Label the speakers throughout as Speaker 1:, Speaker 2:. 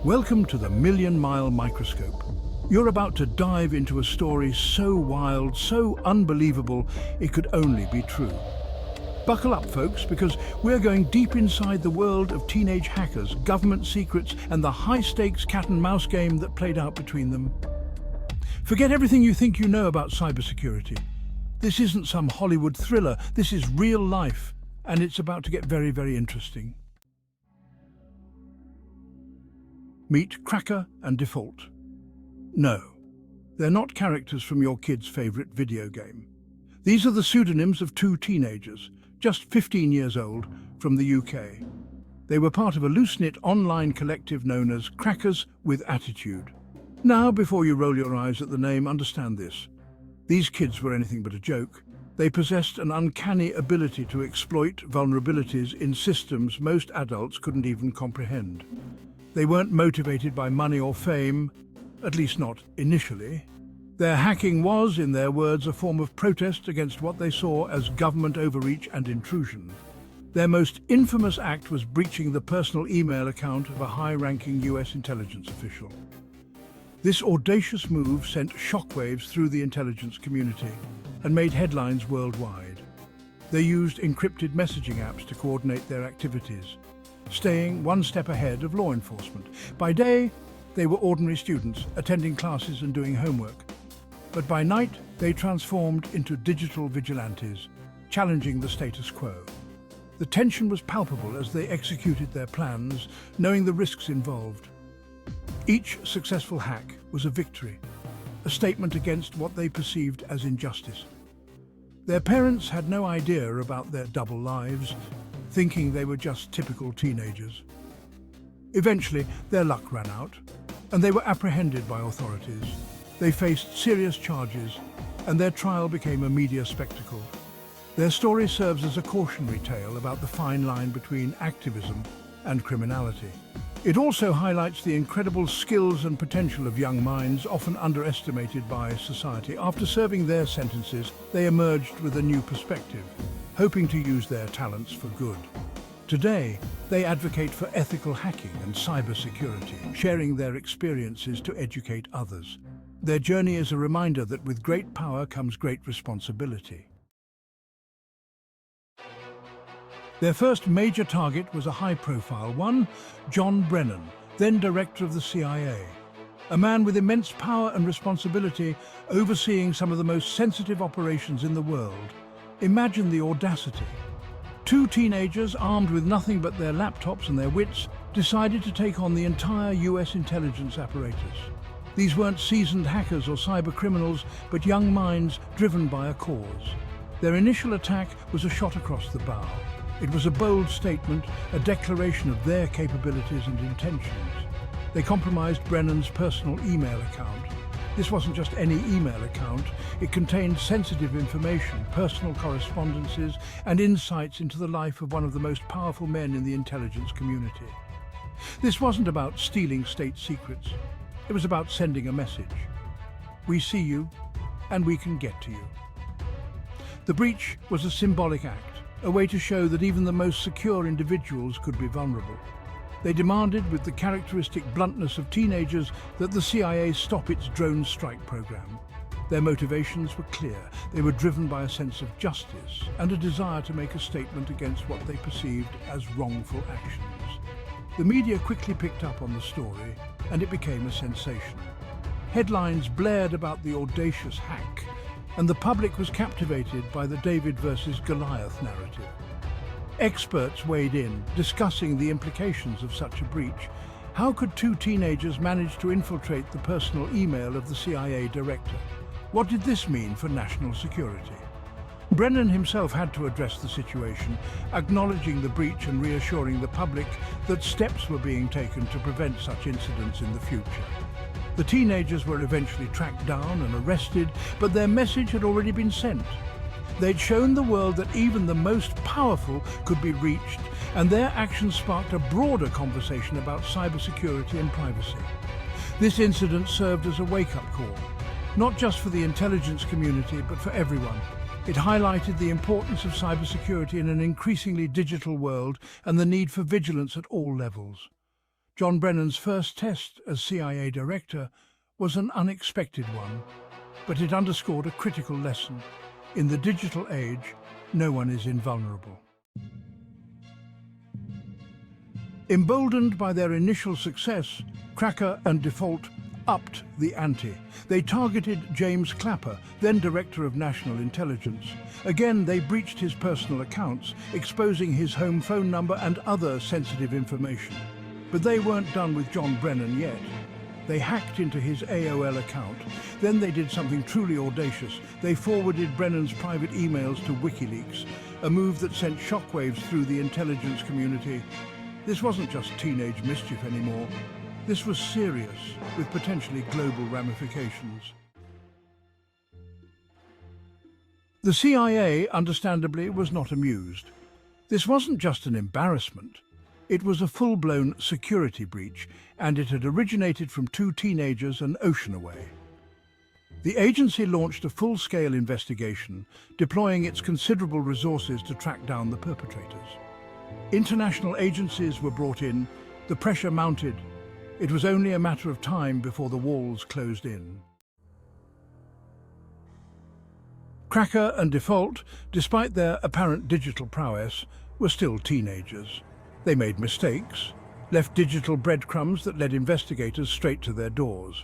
Speaker 1: Welcome to the Million Mile Microscope. You're about to dive into a story so wild, so unbelievable, it could only be true. Buckle up, folks, because we're going deep inside the world of teenage hackers, government secrets, and the high-stakes cat-and-mouse game that played out between them. Forget everything you think you know about cybersecurity. This isn't some Hollywood thriller, this is real life, and it's about to get very, very interesting. Meet Cracker and Default. No, they're not characters from your kid's favorite video game. These are the pseudonyms of two teenagers, just 15 years old, from the UK. They were part of a loose-knit online collective known as Crackers with Attitude. Now, before you roll your eyes at the name, understand this. These kids were anything but a joke. They possessed an uncanny ability to exploit vulnerabilities in systems most adults couldn't even comprehend. They weren't motivated by money or fame, at least not initially. Their hacking was, in their words, a form of protest against what they saw as government overreach and intrusion. Their most infamous act was breaching the personal email account of a high-ranking US intelligence official. This audacious move sent shockwaves through the intelligence community and made headlines worldwide. They used encrypted messaging apps to coordinate their activities, staying one step ahead of law enforcement. By day, they were ordinary students, attending classes and doing homework. But by night, they transformed into digital vigilantes, challenging the status quo. The tension was palpable as they executed their plans, knowing the risks involved. Each successful hack was a victory, a statement against what they perceived as injustice. Their parents had no idea about their double lives, thinking they were just typical teenagers. Eventually, their luck ran out, and they were apprehended by authorities. They faced serious charges, and their trial became a media spectacle. Their story serves as a cautionary tale about the fine line between activism and criminality. It also highlights the incredible skills and potential of young minds, often underestimated by society. After serving their sentences, they emerged with a new perspective, hoping to use their talents for good. Today, they advocate for ethical hacking and cybersecurity, sharing their experiences to educate others. Their journey is a reminder that with great power comes great responsibility. Their first major target was a high-profile one, John Brennan, then director of the CIA. A man with immense power and responsibility, overseeing some of the most sensitive operations in the world. Imagine the audacity. Two teenagers, armed with nothing but their laptops and their wits, decided to take on the entire US intelligence apparatus. These weren't seasoned hackers or cyber criminals, but young minds driven by a cause. Their initial attack was a shot across the bow. It was a bold statement, a declaration of their capabilities and intentions. They compromised Brennan's personal email account. This wasn't just any email account. It contained sensitive information, personal correspondences, and insights into the life of one of the most powerful men in the intelligence community. This wasn't about stealing state secrets. It was about sending a message. We see you, and we can get to you. The breach was a symbolic act, a way to show that even the most secure individuals could be vulnerable. They demanded, with the characteristic bluntness of teenagers, that the CIA stop its drone strike program. Their motivations were clear. They were driven by a sense of justice and a desire to make a statement against what they perceived as wrongful actions. The media quickly picked up on the story, and it became a sensation. Headlines blared about the audacious hack, and the public was captivated by the David versus Goliath narrative. Experts weighed in, discussing the implications of such a breach. How could two teenagers manage to infiltrate the personal email of the CIA director? What did this mean for national security? Brennan himself had to address the situation, acknowledging the breach and reassuring the public that steps were being taken to prevent such incidents in the future. The teenagers were eventually tracked down and arrested, but their message had already been sent. They'd shown the world that even the most powerful could be reached, and their actions sparked a broader conversation about cybersecurity and privacy. This incident served as a wake-up call, not just for the intelligence community, but for everyone. It highlighted the importance of cybersecurity in an increasingly digital world and the need for vigilance at all levels. John Brennan's first test as CIA director was an unexpected one, but it underscored a critical lesson. In the digital age, no one is invulnerable. Emboldened by their initial success, Cracker and Default upped the ante. They targeted James Clapper, then Director of National Intelligence. Again, they breached his personal accounts, exposing his home phone number and other sensitive information. But they weren't done with John Brennan yet. They hacked into his AOL account. Then they did something truly audacious. They forwarded Brennan's private emails to WikiLeaks, a move that sent shockwaves through the intelligence community. This wasn't just teenage mischief anymore. This was serious, with potentially global ramifications. The CIA, understandably, was not amused. This wasn't just an embarrassment. It was a full-blown security breach, and it had originated from two teenagers an ocean away. The agency launched a full-scale investigation, deploying its considerable resources to track down the perpetrators. International agencies were brought in, the pressure mounted. It was only a matter of time before the walls closed in. Cracker and Default, despite their apparent digital prowess, were still teenagers. They made mistakes, left digital breadcrumbs that led investigators straight to their doors.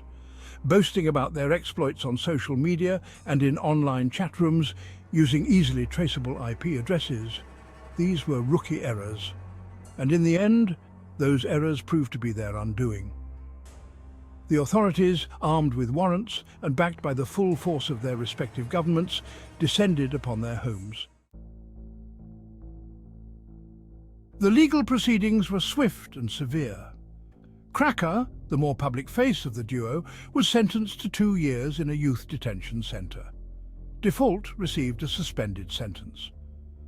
Speaker 1: Boasting about their exploits on social media and in online chat rooms using easily traceable IP addresses, these were rookie errors. And in the end, those errors proved to be their undoing. The authorities, armed with warrants and backed by the full force of their respective governments, descended upon their homes. The legal proceedings were swift and severe. Cracker, the more public face of the duo, was sentenced to 2 years in a youth detention centre. Default received a suspended sentence.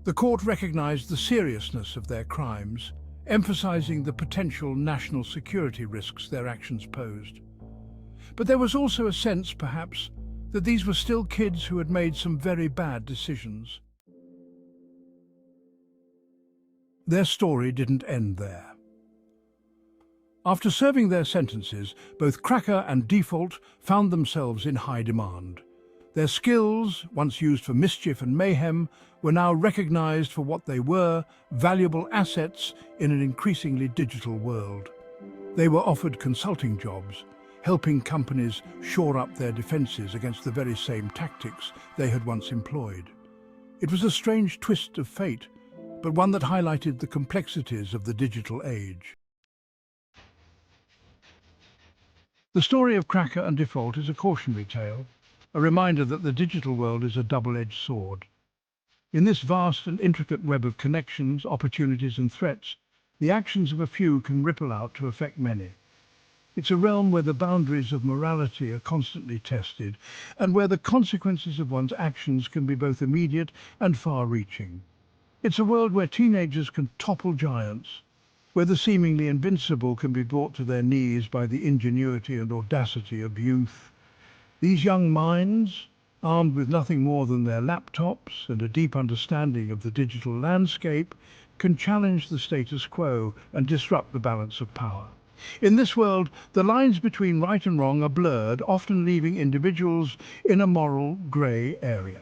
Speaker 1: The court recognized the seriousness of their crimes, emphasizing the potential national security risks their actions posed. But there was also a sense, perhaps, that these were still kids who had made some very bad decisions. Their story didn't end there. After serving their sentences, both Cracker and Default found themselves in high demand. Their skills, once used for mischief and mayhem, were now recognized for what they were, valuable assets in an increasingly digital world. They were offered consulting jobs, helping companies shore up their defenses against the very same tactics they had once employed. It was a strange twist of fate, but one that highlighted the complexities of the digital age. The story of Cracker and Default is a cautionary tale, a reminder that the digital world is a double-edged sword. In this vast and intricate web of connections, opportunities and threats, the actions of a few can ripple out to affect many. It's a realm where the boundaries of morality are constantly tested, and where the consequences of one's actions can be both immediate and far-reaching. It's a world where teenagers can topple giants, where the seemingly invincible can be brought to their knees by the ingenuity and audacity of youth. These young minds, armed with nothing more than their laptops and a deep understanding of the digital landscape, can challenge the status quo and disrupt the balance of power. In this world, the lines between right and wrong are blurred, often leaving individuals in a moral grey area.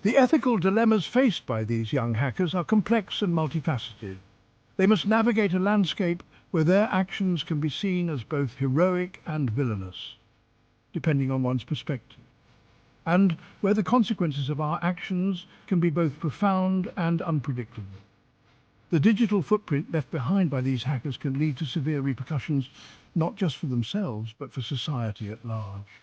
Speaker 1: The ethical dilemmas faced by these young hackers are complex and multifaceted. They must navigate a landscape where their actions can be seen as both heroic and villainous, depending on one's perspective, and where the consequences of our actions can be both profound and unpredictable. The digital footprint left behind by these hackers can lead to severe repercussions, not just for themselves, but for society at large.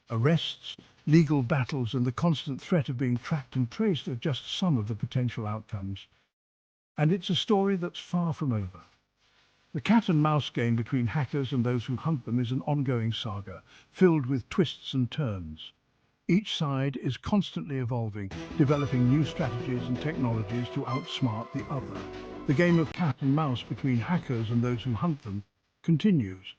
Speaker 1: Arrests, legal battles, and the constant threat of being tracked and traced are just some of the potential outcomes. And it's a story that's far from over. The cat and mouse game between hackers and those who hunt them is an ongoing saga, filled with twists and turns. Each side is constantly evolving, developing new strategies and technologies to outsmart the other. The game of cat and mouse between hackers and those who hunt them continues.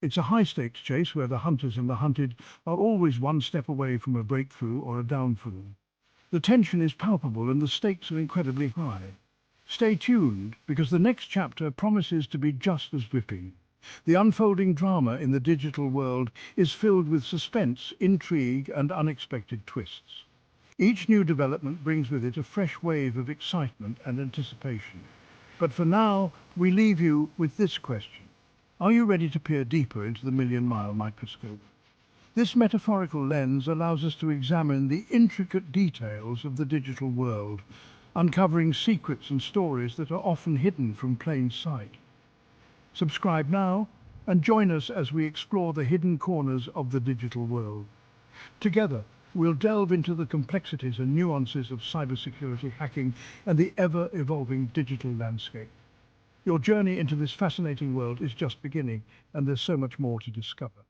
Speaker 1: It's a high-stakes chase where the hunters and the hunted are always one step away from a breakthrough or a downfall. The tension is palpable and the stakes are incredibly high. Stay tuned, because the next chapter promises to be just as gripping. The unfolding drama in the digital world is filled with suspense, intrigue, and unexpected twists. Each new development brings with it a fresh wave of excitement and anticipation. But for now, we leave you with this question. Are you ready to peer deeper into the million-mile microscope? This metaphorical lens allows us to examine the intricate details of the digital world, uncovering secrets and stories that are often hidden from plain sight. Subscribe now and join us as we explore the hidden corners of the digital world. Together, we'll delve into the complexities and nuances of cybersecurity, hacking, and the ever-evolving digital landscape. Your journey into this fascinating world is just beginning, and there's so much more to discover.